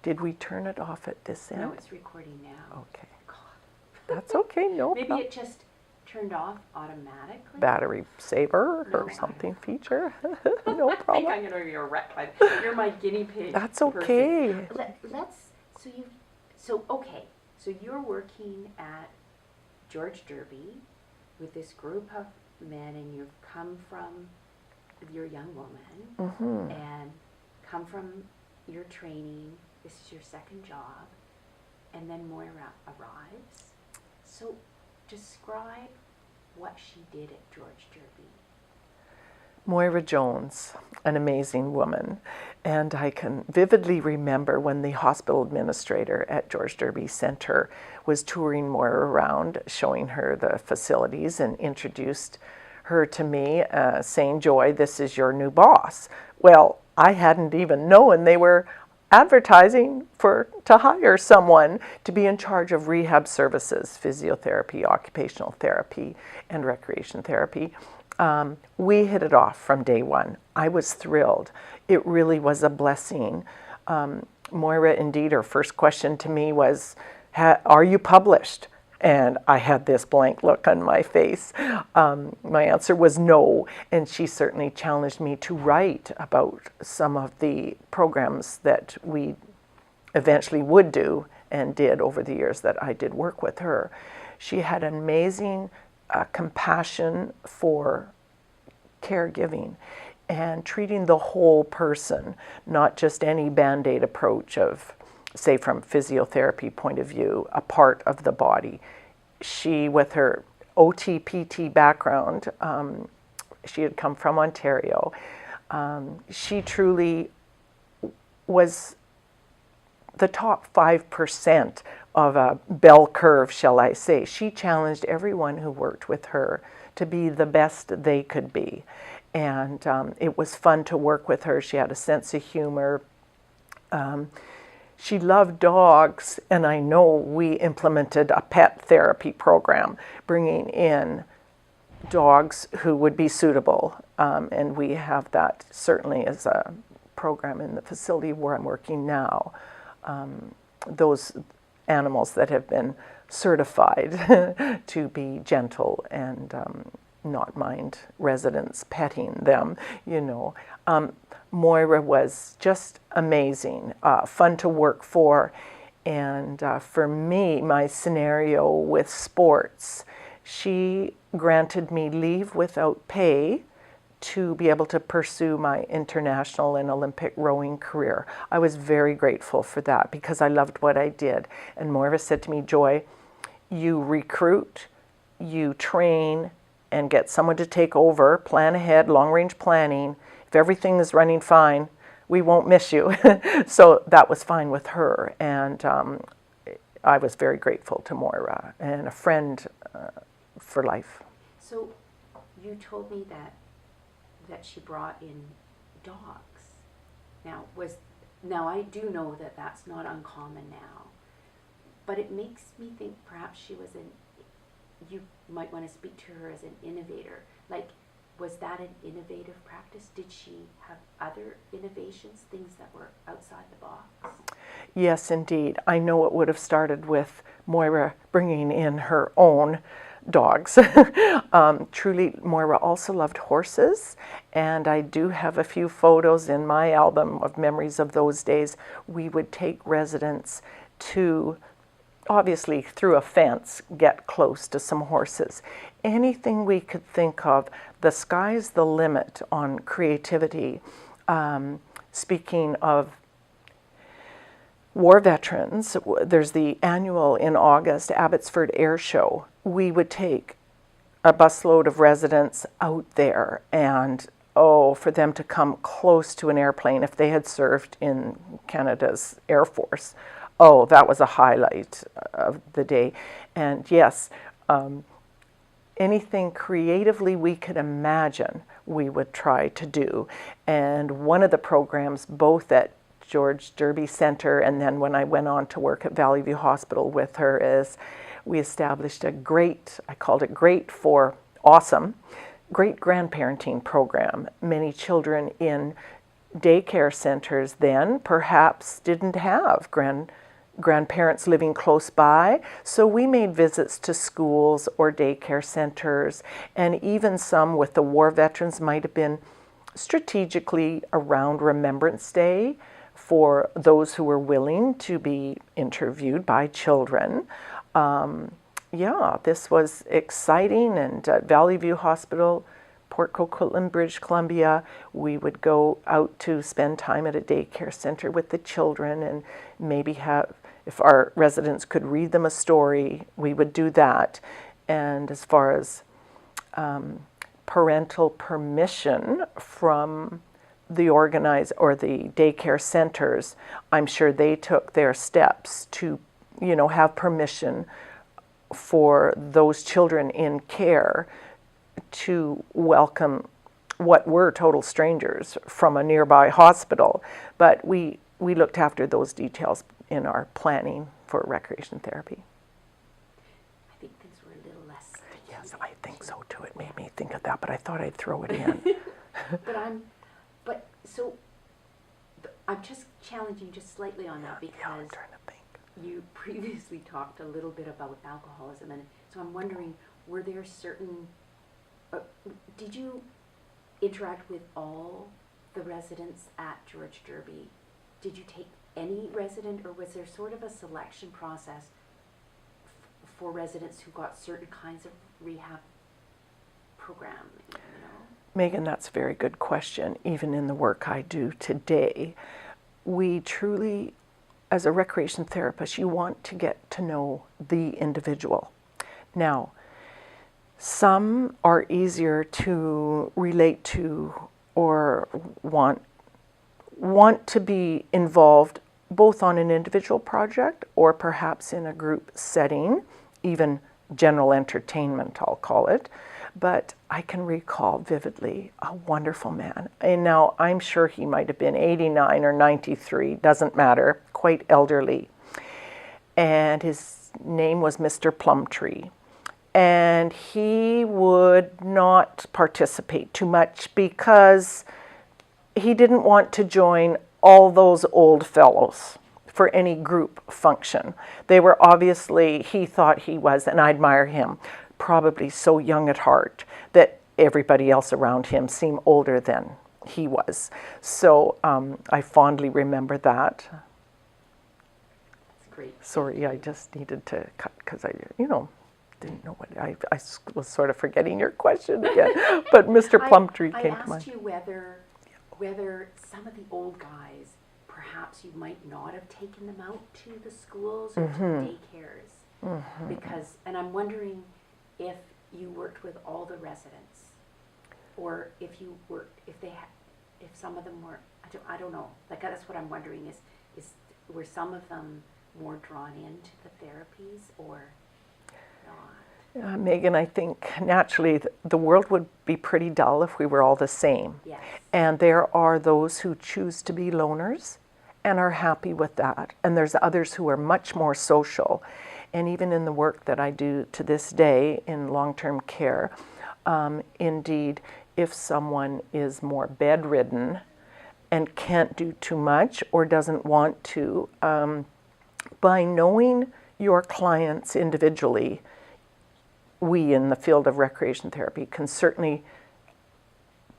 Did we turn it off at this end? No, it's recording now. Okay. That's okay, no Maybe problem. it just turned off automatically. Battery saver No, or something feature. I No think problem. I'm going to be a wreck. You're my guinea pig. That's person. okay. So you're working at George Derby with this group of men, and you've come from, you're a young woman, and come from your training. This is your second job, and then Moira arrives. So describe what she did at George Derby. Moira Jones, an amazing woman. And I can vividly remember when the hospital administrator at George Derby Center was touring Moira around, showing her the facilities, and introduced her to me, saying, "Joy, this is your new boss." Well, I hadn't even known they were advertising to hire someone to be in charge of rehab services, physiotherapy, occupational therapy, and recreation therapy. We hit it off from day one. I was thrilled. It really was a blessing. Moira, indeed, her first question to me was, "Are you published?" And I had this blank look on my face. My answer was no, and she certainly challenged me to write about some of the programs that we eventually would do and did over the years that I did work with her. She had an amazing compassion for caregiving and treating the whole person, not just any Band-Aid approach of, say, from physiotherapy point of view, a part of the body. She, with her OT-PT background, she had come from Ontario, she truly was the top 5% of a bell curve, shall I say. She challenged everyone who worked with her to be the best they could be. And it was fun to work with her. She had a sense of humor. She loved dogs, and I know we implemented a pet therapy program, bringing in dogs who would be suitable. And we have that certainly as a program in the facility where I'm working now. Those animals that have been certified to be gentle and not mind residents petting them, you know. Moira was just amazing, fun to work for. And for me, my scenario with sports, she granted me leave without pay to be able to pursue my international and Olympic rowing career. I was very grateful for that because I loved what I did. And Moira said to me, "Joy, you recruit, you train, and get someone to take over, plan ahead, long-range planning. If everything is running fine, we won't miss you." So that was fine with her. And I was very grateful to Moira and a friend for life. So you told me that she brought in dogs. Now I do know that that's not uncommon now, but it makes me think perhaps she was you might want to speak to her as an innovator. Like, was that an innovative practice? Did she have other innovations, things that were outside the box? Yes, indeed. I know it would have started with Moira bringing in her own dogs. Truly, Moira also loved horses, and I do have a few photos in my album of memories of those days. We would take residents to, obviously through a fence, get close to some horses. Anything we could think of, the sky's the limit on creativity. Speaking of war veterans, there's the annual in August Abbotsford Air Show. We would take a busload of residents out there and for them to come close to an airplane if they had served in Canada's Air Force. Oh, that was a highlight of the day. And yes, anything creatively we could imagine, we would try to do. And one of the programs, both at George Derby Center and then when I went on to work at Valley View Hospital with her, is we established a great, I called it great for awesome, great grandparenting program. Many children in daycare centers then perhaps didn't have grandparents living close by, so we made visits to schools or daycare centers, and even some with the war veterans might have been strategically around Remembrance Day for those who were willing to be interviewed by children. Yeah, this was exciting, and at Valley View Hospital, Port Coquitlam, British Columbia, we would go out to spend time at a daycare center with the children and maybe have, if our residents could read them a story, we would do that. And as far as parental permission from the organized or the daycare centers, I'm sure they took their steps to, have permission for those children in care to welcome what were total strangers from a nearby hospital. But we looked after those details in our planning for recreation therapy. I think things were a little less. Yes, I think so too. It made me think of that, but I thought I'd throw it in. I'm just challenging just slightly on that because I'm trying to think. You previously talked a little bit about alcoholism, and so I'm wondering, were there certain, did you interact with all the residents at George Derby? Did you take any resident, or was there sort of a selection process for residents who got certain kinds of rehab programming, Megan, that's a very good question. Even in the work I do today, we truly, as a recreation therapist, you want to get to know the individual. Now, some are easier to relate to or want to be involved both on an individual project or perhaps in a group setting, even general entertainment, I'll call it. But I can recall vividly a wonderful man. And now I'm sure he might have been 89 or 93, doesn't matter, quite elderly. And his name was Mr. Plumtree. And he would not participate too much because he didn't want to join all those old fellows for any group function. They were obviously, he thought he was, and I admire him, probably so young at heart that everybody else around him seemed older than he was. So I fondly remember that. That's great. Sorry, I just needed to cut because I, didn't know what, I was sort of forgetting your question again. But Mr. Plumtree came to mind. I asked you whether some of the old guys, perhaps you might not have taken them out to the schools or to the daycares. Because, and I'm wondering if you worked with all the residents, or if some of them were, I don't know. Like, that's what I'm wondering is were some of them more drawn into the therapies or not? Megan, I think naturally the world would be pretty dull if we were all the same. Yes. And there are those who choose to be loners and are happy with that. And there's others who are much more social. And even in the work that I do to this day in long-term care, indeed, if someone is more bedridden and can't do too much or doesn't want to, by knowing your clients individually, we in the field of recreation therapy can certainly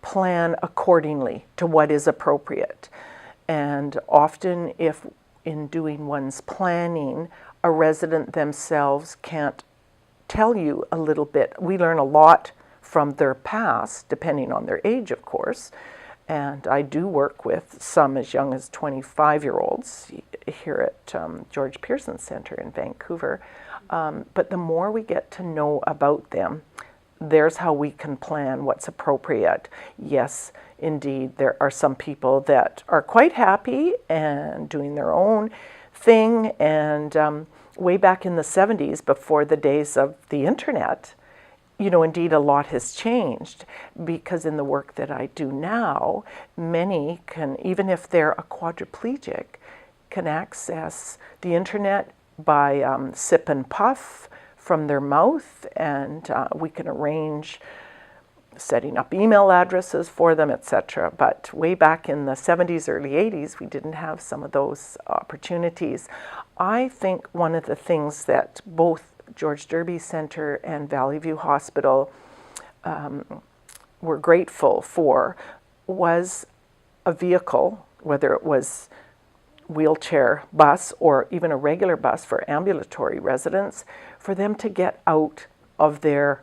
plan accordingly to what is appropriate. And often if in doing one's planning, a resident themselves can't tell you a little bit. We learn a lot from their past, depending on their age, of course. And I do work with some as young as 25-year-olds here at George Pearson Center in Vancouver. But the more we get to know about them, there's how we can plan what's appropriate. Yes, indeed, there are some people that are quite happy and doing their own thing, and way back in the 70s, before the days of the internet, indeed a lot has changed, because in the work that I do now, many can, even if they're a quadriplegic, can access the internet by sip and puff from their mouth, and we can arrange setting up email addresses for them, etc. But way back in the 70s, early 80s, we didn't have some of those opportunities. I think one of the things that both George Derby Centre and Valley View Hospital were grateful for was a vehicle, whether it was wheelchair bus or even a regular bus for ambulatory residents, for them to get out of their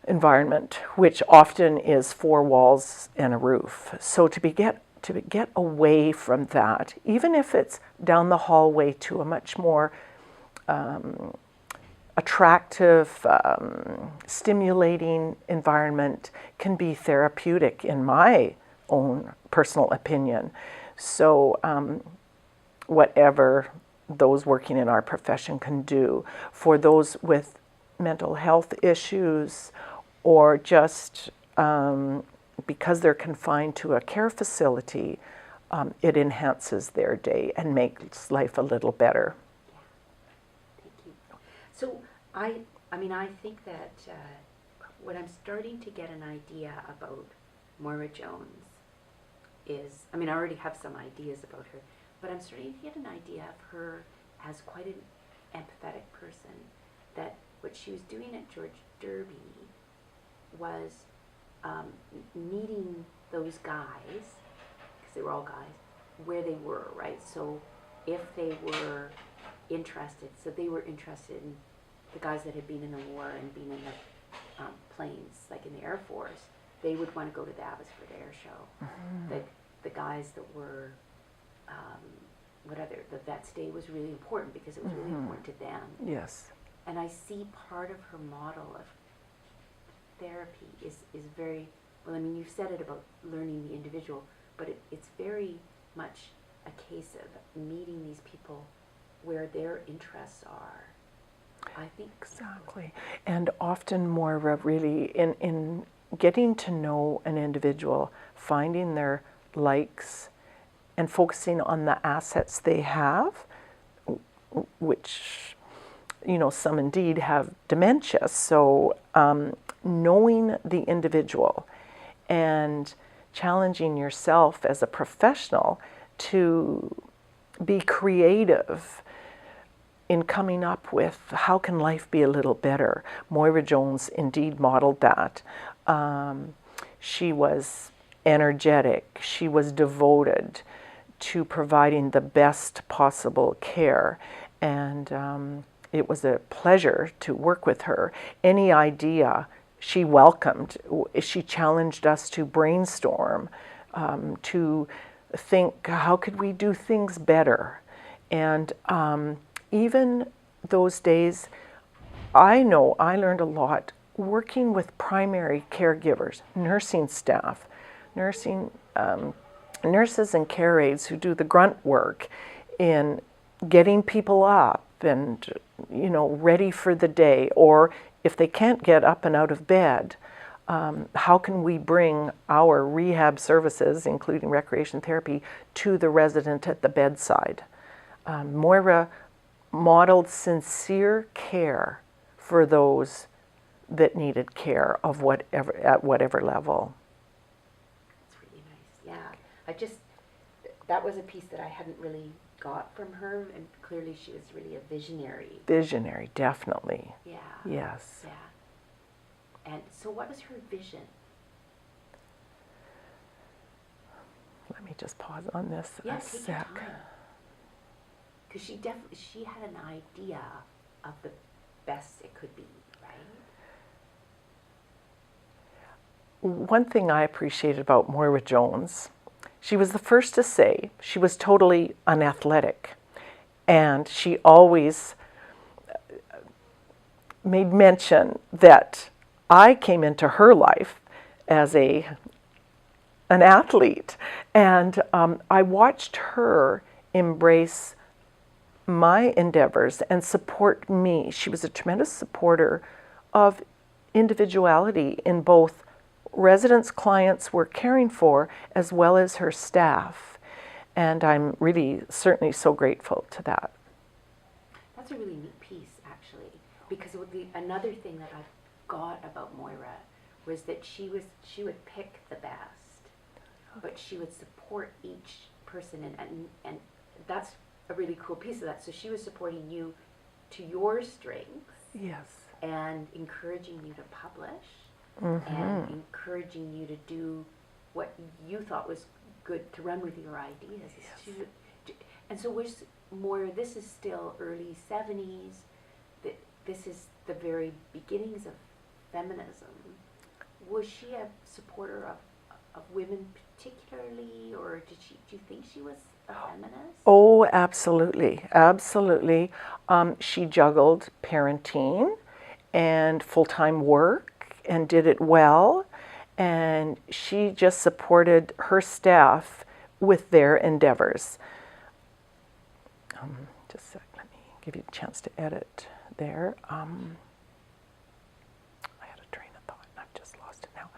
environment, which often is four walls and a roof. So to get away from that, even if it's down the hallway to a much more attractive, stimulating environment, can be therapeutic in my own personal opinion. So whatever those working in our profession can do for those with mental health issues, or just because they're confined to a care facility, it enhances their day and makes life a little better. Thank you. So I mean, I think that what I'm starting to get an idea about Moira Jones is, I mean, I already have some ideas about her, but I'm starting to get an idea of her as quite an empathetic person, that what she was doing at George Derby was meeting those guys, because they were all guys, where they were, right? So if they were interested, so they were interested in the guys that had been in the war and been in the planes, like in the Air Force, they would want to go to the Abbotsford Air Show. Mm-hmm. The guys that were, the Vets Day was really important because it was really important to them. Yes. And I see part of her model of therapy is very, well, I mean, you've said it about learning the individual, but it's very much a case of meeting these people where their interests are. I think exactly. And often more really in getting to know an individual, finding their likes and focusing on the assets they have, which, you know, some indeed have dementia. So knowing the individual and challenging yourself as a professional to be creative in coming up with how can life be a little better. Moira Jones indeed modeled that. She was energetic, she was devoted to providing the best possible care, and it was a pleasure to work with her. Any idea she welcomed. She challenged us to brainstorm, to think, how could we do things better? And even those days, I know I learned a lot working with primary caregivers, nursing staff, nurses and care aides who do the grunt work in getting people up and, you know, ready for the day, or if they can't get up and out of bed, how can we bring our rehab services, including recreation therapy, to the resident at the bedside? Moira modeled sincere care for those that needed care of whatever, at whatever level. That's really nice. Yeah, that was a piece that I hadn't really got from her, and clearly she was really a visionary. Visionary, definitely. Yeah. Yes. Yeah. And so what was her vision? Let me just pause on this a sec. Because she had an idea of the best it could be, right? One thing I appreciated about Moira Jones, she was the first to say she was totally unathletic, and she always made mention that I came into her life as an athlete, and I watched her embrace my endeavors and support me. She was a tremendous supporter of individuality in both residents, clients we're caring for, as well as her staff. And I'm really, certainly so grateful to that. That's a really neat piece, actually, because another thing that I got about Moira was that she would pick the best, but she would support each person, and that's a really cool piece of that. So she was supporting you to your strengths. Yes. And encouraging you to publish, Mm-hmm. and encouraging you to do what you thought was good, to run with your ideas. Yes. And so was more, this is still early 70s, this is the very beginnings of feminism. Was she a supporter of women particularly, or do you think she was a feminist? Oh, absolutely, absolutely. She juggled parenting and full-time work and did it well, and she just supported her staff with their endeavors. Just a sec, let me give you a chance to edit there. I had a train of thought and I've just lost it now.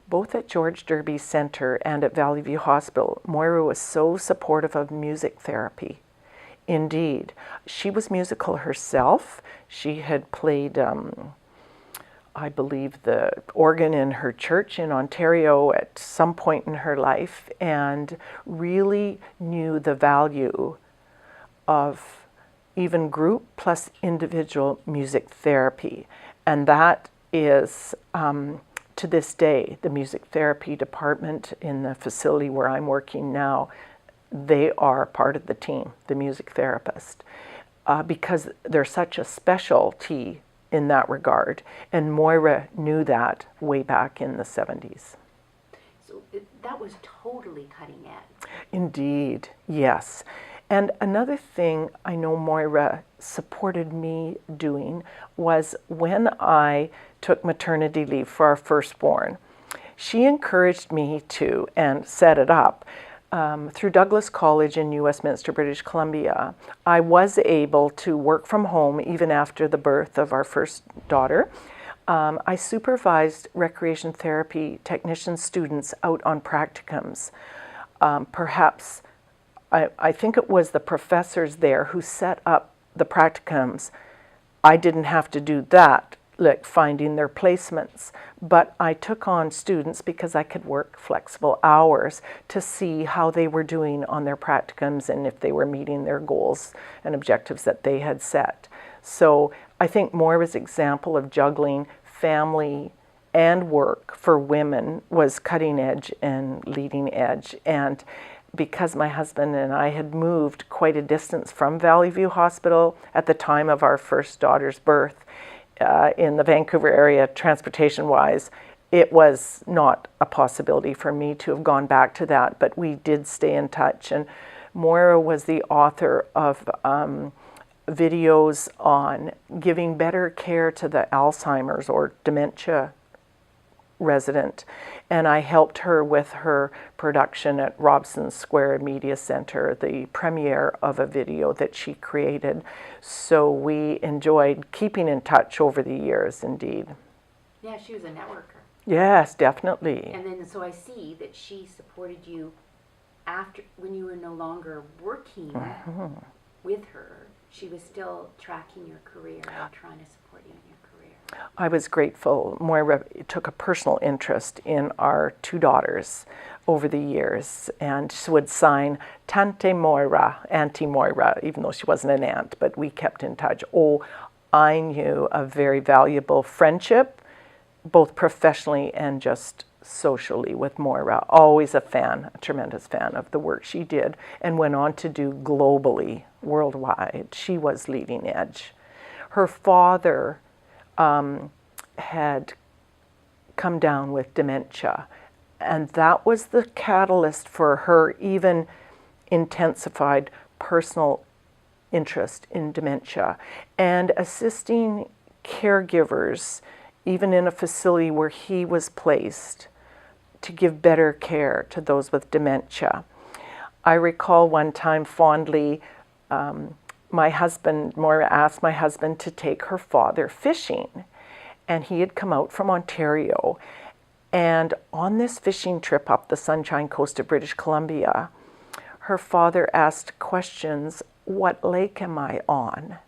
Both at George Derby Center and at Valley View Hospital, Moira was so supportive of music therapy. Indeed, she was musical herself. She had played, I believe, the organ in her church in Ontario at some point in her life, and really knew the value of even group plus individual music therapy. And that is, to this day, the music therapy department in the facility where I'm working now, they are part of the team, the music therapist, because they're such a specialty in that regard. And Moira knew that way back in the 70s. So that was totally cutting edge. Indeed, yes. And another thing I know Moira supported me doing was when I took maternity leave for our firstborn, she encouraged me to, and set it up, through Douglas College in New Westminster, British Columbia. I was able to work from home even after the birth of our first daughter. I supervised recreation therapy technician students out on practicums. Perhaps, I think it was the professors there who set up the practicums. I didn't have to do that, like finding their placements, but I took on students because I could work flexible hours to see how they were doing on their practicums and if they were meeting their goals and objectives that they had set. So I think Moira's example of juggling family and work for women was cutting edge and leading edge. And because my husband and I had moved quite a distance from Valley View Hospital at the time of our first daughter's birth, in the Vancouver area, transportation-wise, it was not a possibility for me to have gone back to that, but we did stay in touch. And Moira was the author of videos on giving better care to the Alzheimer's or dementia resident, and I helped her with her production at Robson Square Media Center, the premiere of a video that she created. So we enjoyed keeping in touch over the years, indeed. Yeah, she was a networker. Yes, definitely. And then so I see that she supported you after, when you were no longer working with her. She was still tracking your career and trying to support you in your career. I was grateful. Moira took a personal interest in our two daughters over the years, and she would sign Tante Moira, Auntie Moira, even though she wasn't an aunt, but we kept in touch. Oh, I knew a very valuable friendship, both professionally and just socially, with Moira. Always a fan, a tremendous fan of the work she did and went on to do globally, worldwide. She was leading edge. Her father had come down with dementia, and that was the catalyst for her even intensified personal interest in dementia and assisting caregivers, even in a facility where he was placed, to give better care to those with dementia. I recall one time fondly, Moira asked my husband to take her father fishing, and he had come out from Ontario. And on this fishing trip up the Sunshine Coast of British Columbia, her father asked questions, "What lake am I on?"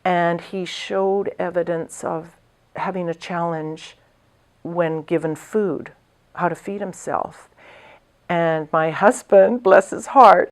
And he showed evidence of having a challenge when given food, how to feed himself. And my husband, bless his heart,